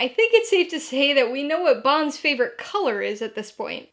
I think it's safe to say that we know what Bond's favorite color is at this point.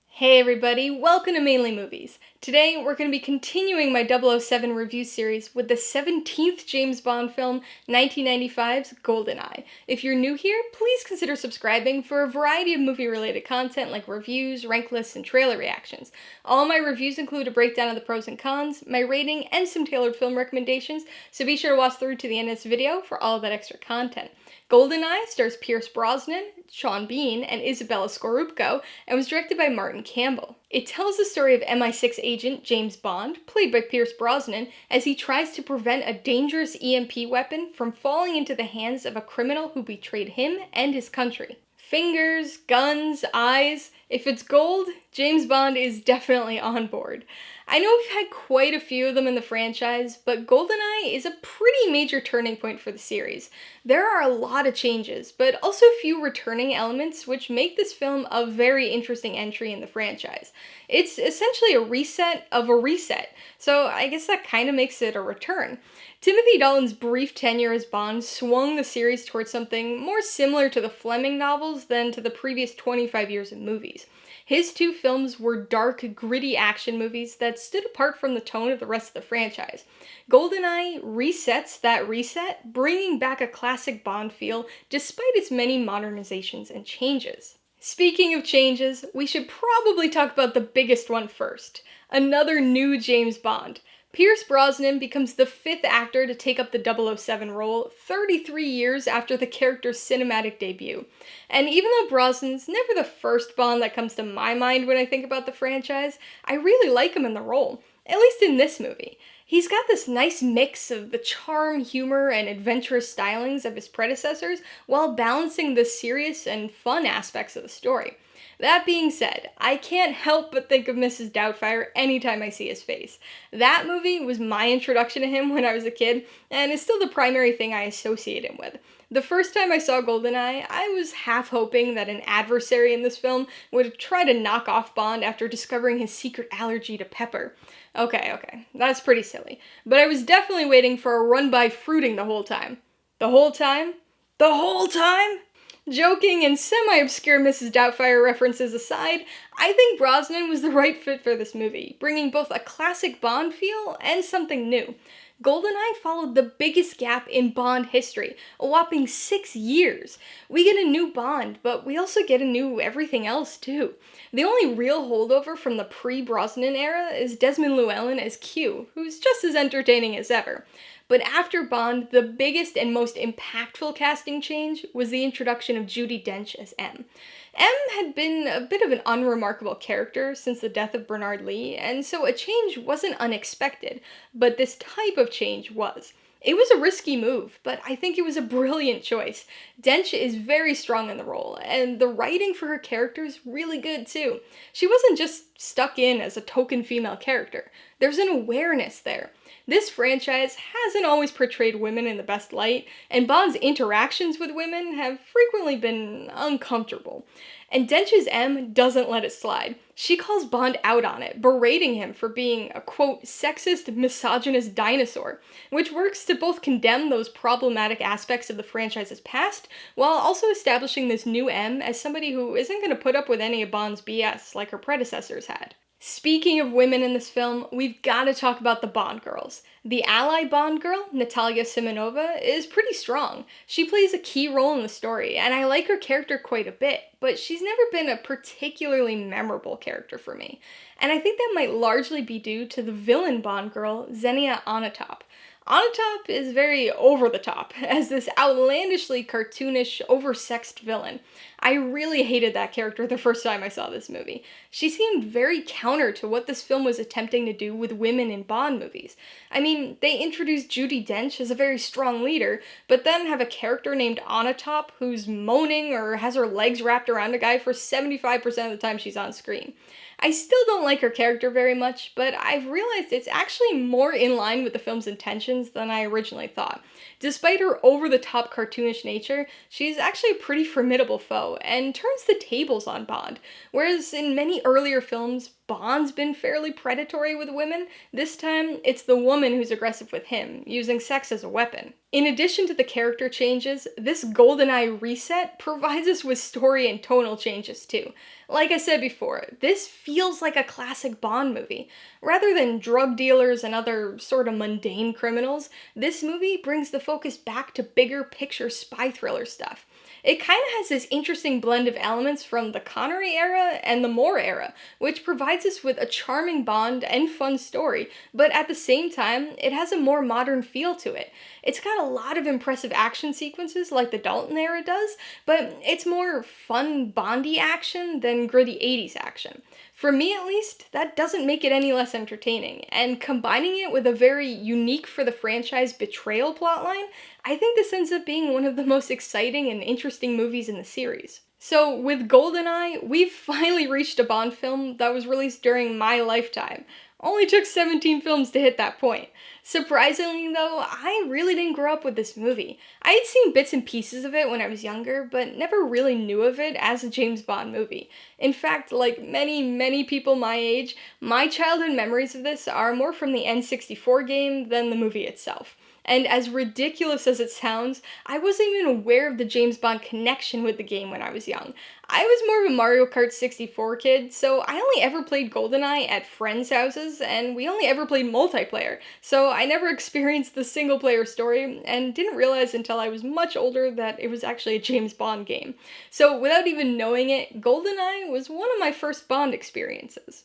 Hey everybody, welcome to Mainely Movies. Today we're going to be continuing my 007 review series with the 17th James Bond film, 1995's GoldenEye. If you're new here, please consider subscribing for a variety of movie-related content like reviews, rank lists, and trailer reactions. All my reviews include a breakdown of the pros and cons, my rating, and some tailored film recommendations, so be sure to watch through to the end of this video for all of that extra content. GoldenEye stars Pierce Brosnan, Sean Bean, and Izabella Scorupco, and was directed by Martin Campbell. It tells the story of MI6 agent James Bond, played by Pierce Brosnan, as he tries to prevent a dangerous EMP weapon from falling into the hands of a criminal who betrayed him and his country. Fingers, guns, eyes. If it's gold, James Bond is definitely on board. I know we've had quite a few of them in the franchise, but GoldenEye is a pretty major turning point for the series. There are a lot of changes, but also a few returning elements which make this film a very interesting entry in the franchise. It's essentially a reset of a reset, so I guess that kind of makes it a return. Timothy Dalton's brief tenure as Bond swung the series towards something more similar to the Fleming novels than to the previous 25 years of movies. His two films were dark, gritty action movies that stood apart from the tone of the rest of the franchise. GoldenEye resets that reset, bringing back a classic Bond feel despite its many modernizations and changes. Speaking of changes, we should probably talk about the biggest one first. Another new James Bond. Pierce Brosnan becomes the fifth actor to take up the 007 role 33 years after the character's cinematic debut. And even though Brosnan's never the first Bond that comes to my mind when I think about the franchise, I really like him in the role, at least in this movie. He's got this nice mix of the charm, humor, and adventurous stylings of his predecessors while balancing the serious and fun aspects of the story. That being said, I can't help but think of Mrs. Doubtfire anytime I see his face. That movie was my introduction to him when I was a kid, and is still the primary thing I associate him with. The first time I saw GoldenEye, I was half hoping that an adversary in this film would try to knock off Bond after discovering his secret allergy to pepper. Okay, that's pretty silly. But I was definitely waiting for a run-by fruiting the whole time. The whole time? The whole time? Joking and semi-obscure Mrs. Doubtfire references aside, I think Brosnan was the right fit for this movie, bringing both a classic Bond feel and something new. GoldenEye followed the biggest gap in Bond history, a whopping 6 years. We get a new Bond, but we also get a new everything else too. The only real holdover from the pre-Brosnan era is Desmond Llewelyn as Q, who's just as entertaining as ever. But after Bond, the biggest and most impactful casting change was the introduction of Judi Dench as M. M had been a bit of an unremarkable character since the death of Bernard Lee, and so a change wasn't unexpected, but this type of change was. It was a risky move, but I think it was a brilliant choice. Dench is very strong in the role, and the writing for her character is really good too. She wasn't just stuck in as a token female character. There's an awareness there. This franchise hasn't always portrayed women in the best light, and Bond's interactions with women have frequently been uncomfortable. And Dench's M doesn't let it slide. She calls Bond out on it, berating him for being a, quote, sexist, misogynist dinosaur, which works to both condemn those problematic aspects of the franchise's past, while also establishing this new M as somebody who isn't going to put up with any of Bond's BS like her predecessors had. Speaking of women in this film, we've got to talk about the Bond girls. The ally Bond girl, Natalia Simonova, is pretty strong. She plays a key role in the story, and I like her character quite a bit, but she's never been a particularly memorable character for me. And I think that might largely be due to the villain Bond girl, Xenia Onatopp. Onatopp is very over-the-top, as this outlandishly cartoonish, oversexed villain. I really hated that character the first time I saw this movie. She seemed very counter to what this film was attempting to do with women in Bond movies. I mean, they introduced Judi Dench as a very strong leader, but then have a character named Onatopp who's moaning or has her legs wrapped around a guy for 75% of the time she's on screen. I still don't like her character very much, but I've realized it's actually more in line with the film's intentions than I originally thought. Despite her over-the-top cartoonish nature, she's actually a pretty formidable foe, and turns the tables on Bond. Whereas in many earlier films, Bond's been fairly predatory with women, this time it's the woman who's aggressive with him, using sex as a weapon. In addition to the character changes, this GoldenEye reset provides us with story and tonal changes too. Like I said before, this feels like a classic Bond movie. Rather than drug dealers and other sort of mundane criminals, this movie brings the focus back to bigger picture spy thriller stuff. It kind of has this interesting blend of elements from the Connery era and the Moore era, which provides us with a charming Bond and fun story, but at the same time, it has a more modern feel to it. It's got a lot of impressive action sequences like the Dalton era does, but it's more fun Bondy action than gritty 80s action. For me at least, that doesn't make it any less entertaining, and combining it with a very unique for the franchise betrayal plotline, I think this ends up being one of the most exciting and interesting movies in the series. So with GoldenEye, we've finally reached a Bond film that was released during my lifetime. Only took 17 films to hit that point. Surprisingly though, I really didn't grow up with this movie. I had seen bits and pieces of it when I was younger, but never really knew of it as a James Bond movie. In fact, like many people my age, my childhood memories of this are more from the N64 game than the movie itself. And as ridiculous as it sounds, I wasn't even aware of the James Bond connection with the game when I was young. I was more of a Mario Kart 64 kid, so I only ever played GoldenEye at friends' houses, and we only ever played multiplayer, so I never experienced the single-player story, and didn't realize until I was much older that it was actually a James Bond game. So without even knowing it, GoldenEye was one of my first Bond experiences.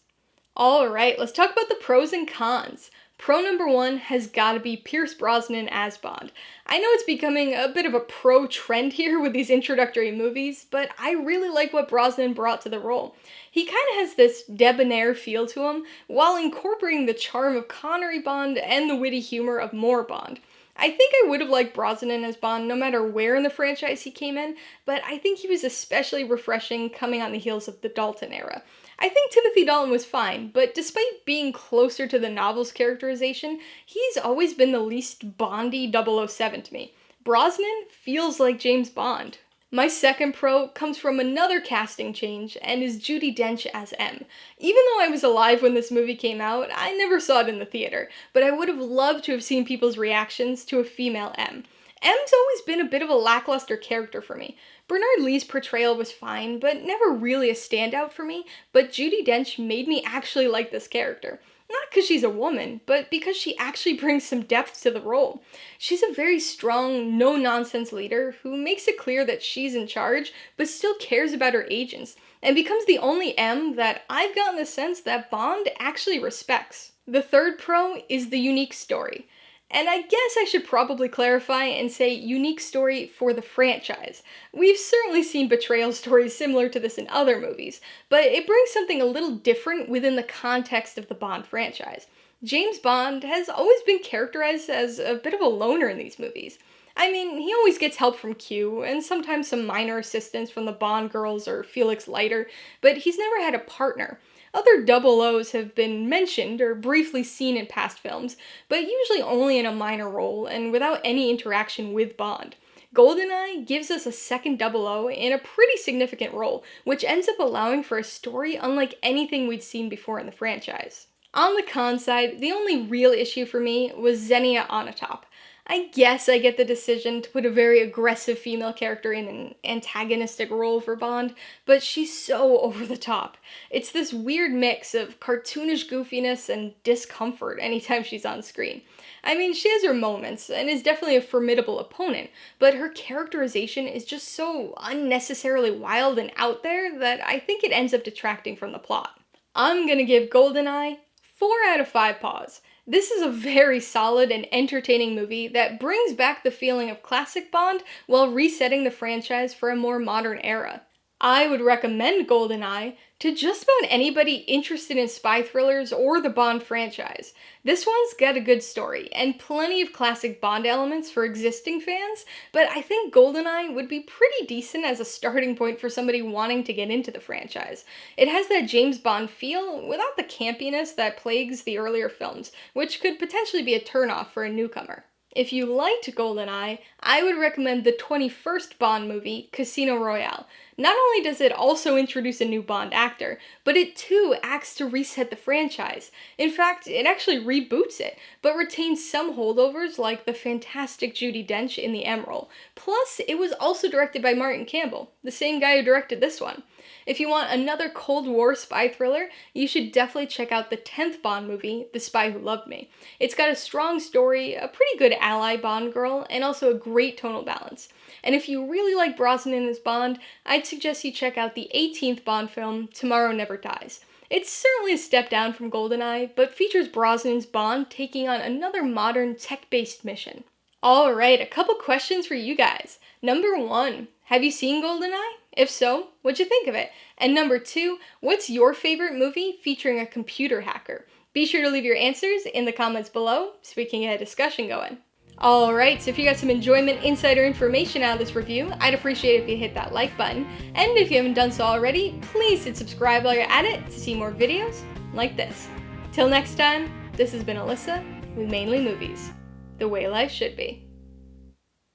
Alright, let's talk about the pros and cons. Pro number one has gotta be Pierce Brosnan as Bond. I know it's becoming a bit of a pro trend here with these introductory movies, but I really like what Brosnan brought to the role. He kinda has this debonair feel to him, while incorporating the charm of Connery Bond and the witty humor of Moore Bond. I think I would have liked Brosnan as Bond no matter where in the franchise he came in, but I think he was especially refreshing coming on the heels of the Dalton era. I think Timothy Dalton was fine, but despite being closer to the novel's characterization, he's always been the least Bondy 007 to me. Brosnan feels like James Bond. My second pro comes from another casting change and is Judi Dench as M. Even though I was alive when this movie came out, I never saw it in the theater, but I would have loved to have seen people's reactions to a female M. M's always been a bit of a lackluster character for me. Bernard Lee's portrayal was fine, but never really a standout for me, but Judi Dench made me actually like this character. Not because she's a woman, but because she actually brings some depth to the role. She's a very strong, no-nonsense leader who makes it clear that she's in charge, but still cares about her agents, and becomes the only M that I've gotten the sense that Bond actually respects. The third pro is the unique story. And I guess I should probably clarify and say unique story for the franchise. We've certainly seen betrayal stories similar to this in other movies, but it brings something a little different within the context of the Bond franchise. James Bond has always been characterized as a bit of a loner in these movies. I mean, he always gets help from Q, and sometimes some minor assistance from the Bond girls or Felix Leiter, but he's never had a partner. Other double O's have been mentioned or briefly seen in past films, but usually only in a minor role and without any interaction with Bond. GoldenEye gives us a second double O in a pretty significant role, which ends up allowing for a story unlike anything we'd seen before in the franchise. On the con side, the only real issue for me was Xenia Onatopp. I guess I get the decision to put a very aggressive female character in an antagonistic role for Bond, but she's so over the top. It's this weird mix of cartoonish goofiness and discomfort anytime she's on screen. I mean, she has her moments, and is definitely a formidable opponent, but her characterization is just so unnecessarily wild and out there that I think it ends up detracting from the plot. I'm gonna give GoldenEye 4 out of 5 paws. This is a very solid and entertaining movie that brings back the feeling of classic Bond while resetting the franchise for a more modern era. I would recommend GoldenEye to just about anybody interested in spy thrillers or the Bond franchise. This one's got a good story and plenty of classic Bond elements for existing fans, but I think GoldenEye would be pretty decent as a starting point for somebody wanting to get into the franchise. It has that James Bond feel without the campiness that plagues the earlier films, which could potentially be a turnoff for a newcomer. If you liked GoldenEye, I would recommend the 21st Bond movie, Casino Royale. Not only does it also introduce a new Bond actor, but it too acts to reset the franchise. In fact, it actually reboots it, but retains some holdovers like the fantastic Judi Dench in The Emerald. Plus, it was also directed by Martin Campbell, the same guy who directed this one. If you want another Cold War spy thriller, you should definitely check out the 10th Bond movie, The Spy Who Loved Me. It's got a strong story, a pretty good ally Bond girl, and also a great tonal balance. And if you really like Brosnan as Bond, I'd suggest you check out the 18th Bond film, Tomorrow Never Dies. It's certainly a step down from GoldenEye, but features Brosnan's Bond taking on another modern tech-based mission. Alright, a couple questions for you guys. Number 1, have you seen GoldenEye? If so, what'd you think of it? And number 2, what's your favorite movie featuring a computer hacker? Be sure to leave your answers in the comments below so we can get a discussion going. Alright, so if you got some enjoyment, insider information out of this review, I'd appreciate it if you hit that like button. And if you haven't done so already, please hit subscribe while you're at it to see more videos like this. Till next time, this has been Alyssa with Mainely Movies, the way life should be.